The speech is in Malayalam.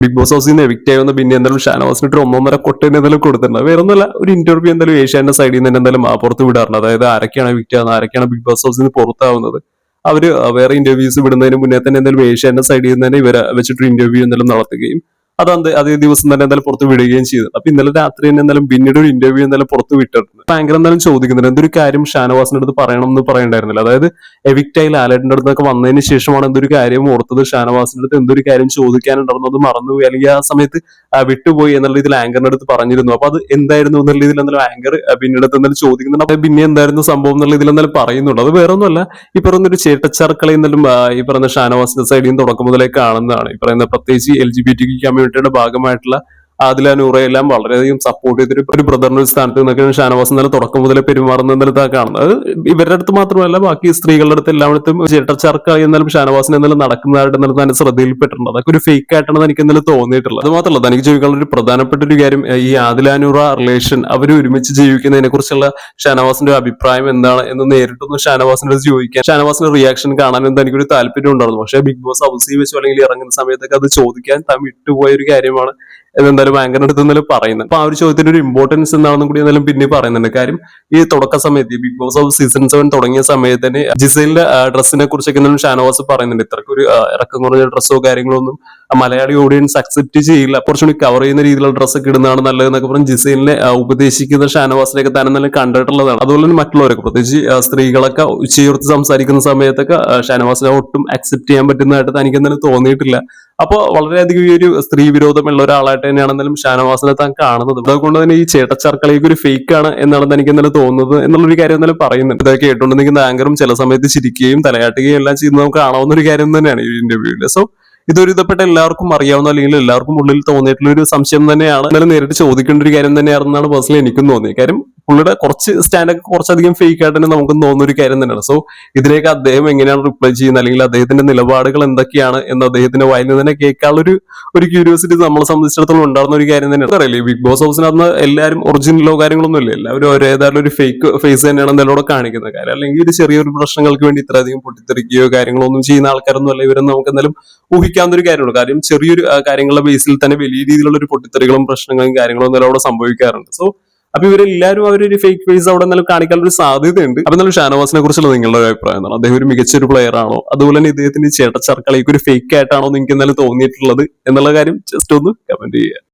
ബിഗ് ബോസ് ഹൗസിൽ നിന്ന് എവിക്റ്റ് ആവുന്ന പിന്നെ എന്തായാലും ഷാനവാസിന് ഒരു 1.5 എന്തെങ്കിലും കൊടുത്തിട്ടുണ്ട്. വേറെ ഒന്നുമല്ല, ഒരു ഇന്റർവ്യൂ എന്തായാലും ഏഷ്യാന്റെ സൈഡിൽ നിന്ന് എന്തായാലും പുറത്ത് വിടാറുണ്ട്. അതായത് ആരൊക്കെയാണ് എവിക്റ്റ് ആവുന്നത്, ആരൊക്കെയാണ് ബിഗ് ബോസ് ഹൗസിൽ നിന്ന് പുറത്താവുന്നത്, അവര് വേറെ ഇന്റർവ്യൂസ് വിടുന്നതിന് മുന്നേ തന്നെ എന്തായാലും ഏഷ്യാന്റെ സൈഡിൽ നിന്ന് തന്നെ ഇവരെ വെച്ചിട്ട് ഇന്റർവ്യൂ എന്തായാലും നടത്തുകയും അതേ ദിവസം തന്നെ എന്തായാലും പുറത്ത് വിടുകയും ചെയ്തു. അപ്പൊ ഇന്നലെ രാത്രി തന്നെ എന്തായാലും പിന്നീട് ഒരു ഇന്റർവ്യൂ എന്തായാലും പുറത്ത് വിട്ടിട്ടുണ്ട്. ഭയങ്കര എന്തായാലും ചോദിക്കുന്നുണ്ട്, എന്തൊരു കാര്യം ഷാനവാസിന്റെ അടുത്ത് പറയണം എന്ന് പറയണ്ടായിരുന്നില്ല. അതായത് എവിക്റ്റ് ആയി ലാലേട്ടന്റെ അടുത്തൊക്കെ വന്നതിന് ശേഷമാണ് എന്തൊരു കാര്യം ഓർത്തത്, ഷാനവാസിന്റെ അടുത്ത് എന്തൊരു കാര്യം ചോദിക്കാനുണ്ടായിരുന്നത് മറന്നുപോയി, അല്ലെങ്കിൽ ആ സമയത്ത് വിട്ടുപോയി എന്നുള്ള രീതിയിൽ ആങ്കറിന്റെ അടുത്ത് പറഞ്ഞിരുന്നു. അപ്പൊ അത് എന്തായിരുന്നു എന്നുള്ള രീതിയിൽ എന്തായാലും ആങ്കർ പിന്നീട് എന്തായാലും ചോദിക്കുന്നുണ്ട്. അപ്പൊ പിന്നെ എന്തായിരുന്നു സംഭവം എന്നുള്ള രീതിയിൽ എന്തായാലും പറയുന്നുണ്ട്. അത് വേറെ ഒന്നുമല്ല, ഈ പറയുന്ന ഒരു ചേട്ടച്ചാർക്കളി എന്നാലും ഈ പറയുന്ന ഷാനവാസിന്റെ സൈഡിൽ നിന്ന് തുടക്കം മുതലേ കാണുന്നതാണ്. ഈ പറയുന്ന പ്രത്യേകിച്ച് LGBT കമ്മ്യൂണിറ്റിയുടെ ഭാഗമായിട്ടുള്ള ആദില നൂറ എല്ലാം വളരെയധികം സപ്പോർട്ട് ചെയ്തൊരു ഒരു ബ്രദറിന്റെ സ്ഥാനത്ത് നിന്നൊക്കെയാണ് ഷാനവാസ് എന്നാലും തുടക്കം മുതലേ പെരുമാറുന്ന എന്നാലും കാണുന്നത്. അത് ഇവരുടെ അടുത്ത് മാത്രമല്ല, ബാക്കി സ്ത്രീകളുടെ അടുത്ത് എല്ലായിടത്തും ചേട്ടച്ചാർക്കളി എന്നാലും ഷാനവാസിന് എന്നാലും നടക്കുന്നതായിട്ട് എന്നാലും തന്നെ ശ്രദ്ധയിൽപ്പെട്ടിട്ടുണ്ട്. അതൊക്കെ ഒരു ഫേക്ക് ആയിട്ടാണ് എനിക്ക് എന്നാലും തോന്നിയിട്ടുള്ളത്. അത് മാത്രമല്ല, തനിക്ക് ചോദിക്കാനുള്ള ഒരു പ്രധാനപ്പെട്ട ഒരു കാര്യം, ഈ ആദില നൂറ റിലേഷൻ അവർ ഒരുമിച്ച് ജീവിക്കുന്നതിനെ കുറിച്ചുള്ള ഷാനവാസിന്റെ അഭിപ്രായം എന്താണ് എന്ന് നേരിട്ടൊന്ന് ഷാനവാസിന്റെ അടുത്ത് ചോദിക്കാൻ, ഷാനവാസിന്റെ റിയാക്ഷൻ കാണാൻ എന്താ എനിക്കൊരു താല്പര്യം ഉണ്ടായിരുന്നു. പക്ഷേ ബിഗ് ബോസ് ഹൗസിൽ വെച്ചോ അല്ലെങ്കിൽ ഇറങ്ങുന്ന സമയത്തൊക്കെ അത് ചോദിക്കാൻ താൻ വിട്ടുപോയ ഒരു കാര്യമാണ് എന്നെന്തായാലും ആങ്കറിന്റെ അടുത്ത് എന്നാലും പറയുന്നത്. അപ്പൊ ആ ഒരു ചോദ്യത്തിന് ഒരു ഇമ്പോർട്ടൻസ് എന്താണെന്നും കൂടി എന്നാലും പിന്നെ പറയുന്നുണ്ട്. കാര്യം ഈ തുടക്ക സമയത്ത് ബിഗ് ബോസ് ഹൗസ് സീസൺ 7 തുടങ്ങിയ സമയത്ത് തന്നെ ജിസൈലിന്റെ ഡ്രസ്സിനെ കുറിച്ചൊക്കെ എന്നാലും ഷാനവാസ് പറയുന്നുണ്ട്. ഇത്രക്ക് ഒരു ഇറക്കം കുറഞ്ഞ ഡ്രസ്സോ കാര്യങ്ങളോ ഒന്നും മലയാളി ഓഡിയൻസ് അക്സെപ്റ്റ് ചെയ്യില്ല, കുറച്ചുകൂടി കവർ ചെയ്യുന്ന രീതിയിലുള്ള ഡ്രസ്സൊക്കെ ഇടുന്നതാണ് നല്ലത് എന്നൊക്കെ പറഞ്ഞ് ജിസൈലിനെ ഉപദേശിക്കുന്ന ഷാനവാസിനെയൊക്കെ തന്നെ നല്ല കണ്ടിട്ടുള്ളതാണ്. അതുപോലെ തന്നെ മറ്റുള്ളവരൊക്കെ പ്രത്യേകിച്ച് സ്ത്രീകളൊക്കെ ഉച്ചയുയർത്തി സംസാരിക്കുന്ന സമയത്തൊക്കെ ഷാനവാസിനെ ഒട്ടും അക്സെപ്റ്റ് ചെയ്യാൻ പറ്റുന്നതായിട്ട് തനിക്ക് എന്തായാലും തോന്നിയിട്ടില്ല. അപ്പൊ വളരെയധികം ഈ ഒരു സ്ത്രീ വിരോധമുള്ള ഒരാളായിട്ട് തന്നെയാണെന്നാലും ഷാനവാസിനെ താൻ കാണുന്നത്. അതുകൊണ്ട് തന്നെ ഈ ചേട്ടച്ചർക്കളിയൊക്കെ ഒരു ഫേക്ക് ആണ് എന്നാണ് എനിക്ക് എന്നാലും തോന്നുന്നത് എന്നുള്ളൊരു കാര്യം എന്നാലും പറയുന്നുണ്ട്. ഇതൊക്കെ കേട്ടുകൊണ്ടിരിക്കുന്ന ആങ്കറും ചില സമയത്ത് ചിരിക്കുകയും തലയാട്ടുകയും എല്ലാം ചെയ്യുന്നത് നമുക്ക് കാണാവുന്ന ഒരു കാര്യം തന്നെയാണ് ഈ ഇന്റർവ്യൂവിൽ. സോ ഇതൊരുവിധപ്പെട്ട എല്ലാവർക്കും അറിയാവുന്ന അല്ലെങ്കിൽ എല്ലാവർക്കും ഉള്ളിൽ തോന്നിയിട്ടുള്ള ഒരു സംശയം തന്നെയാണ്. എന്നാലും നേരിട്ട് ചോദിക്കേണ്ട ഒരു കാര്യം തന്നെയാണെന്നാണ് പേഴ്സണലി എനിക്കും തോന്നിയത്. കാര്യം പുള്ളിയുടെ കുറച്ച് സ്റ്റാൻഡൊക്കെ കുറച്ചധികം ഫേക്ക് ആയിട്ട് തന്നെ നമുക്ക് തോന്നുന്ന ഒരു കാര്യം തന്നെയാണ്. സോ ഇതിലേക്ക് അദ്ദേഹം എങ്ങനെയാണ് റിപ്ലൈ ചെയ്യുന്നത്, അല്ലെങ്കിൽ അദ്ദേഹത്തിന്റെ നിലപാടുകൾ എന്തൊക്കെയാണ് എന്ന് അദ്ദേഹത്തിന്റെ വായിൽ നിന്ന് തന്നെ കേൾക്കാനുള്ള ഒരു ക്യൂരിയോസിറ്റി നമ്മളെ സംബന്ധിച്ചിടത്തോളം ഉണ്ടാകുന്ന ഒരു കാര്യം തന്നെയാണ്. അറിയില്ലേ, ബിഗ് ബോസ് ഹൗസിനകത്ത് എല്ലാവരും ഒറിജിനലോ കാര്യങ്ങളൊന്നും ഇല്ല, എല്ലാവരും ഏതായാലും ഒരു ഫേക്ക് ഫേസ് തന്നെയാണ് എന്തായാലും കാണിക്കുന്നത്. കാര്യം അല്ലെങ്കിൽ ഒരു ചെറിയൊരു പ്രശ്നങ്ങൾക്ക് വേണ്ടി ഇത്രയധികം പൊട്ടിത്തെറിക്കുകയോ കാര്യങ്ങളോ ഒന്നും ചെയ്യുന്ന ആൾക്കാരൊന്നും അല്ല ഇവരെന്ന് നമുക്ക് എന്തായാലും ഊഹിക്കാവുന്ന ഒരു കാര്യമാണ്. കാര്യം ചെറിയൊരു കാര്യങ്ങളുടെ ബേസിൽ തന്നെ വലിയ രീതിയിലുള്ള ഒരു പൊട്ടിത്തെറികളും പ്രശ്നങ്ങളും കാര്യങ്ങളും എന്തായാലും അവിടെ സംഭവിക്കാറുണ്ട്. സോ അപ്പൊ ഇവരെല്ലാവരും അവരൊരു ഫേക്ക് ഫേസ് അവിടെ എന്നാലും കാണിക്കാനുള്ള ഒരു സാധ്യതയുണ്ട്. അപ്പൊ എന്നാലും ഷാനവാസിനെ കുറിച്ചുള്ള നിങ്ങളുടെ അഭിപ്രായം എന്താണ്? അദ്ദേഹം ഒരു മികച്ചൊരു പ്ലെയർ ആണോ, അതുപോലെ തന്നെ ഇദ്ദേഹത്തിന്റെ ചേട്ടച്ചർക്കളിക്ക് ഒരു ഫേക്ക് ആയിട്ടാണോ നിങ്ങൾക്ക് എന്തായാലും തോന്നിയിട്ടുള്ളത് എന്നുള്ള കാര്യം ജസ്റ്റ് ഒന്ന് കമന്റ് ചെയ്യുക.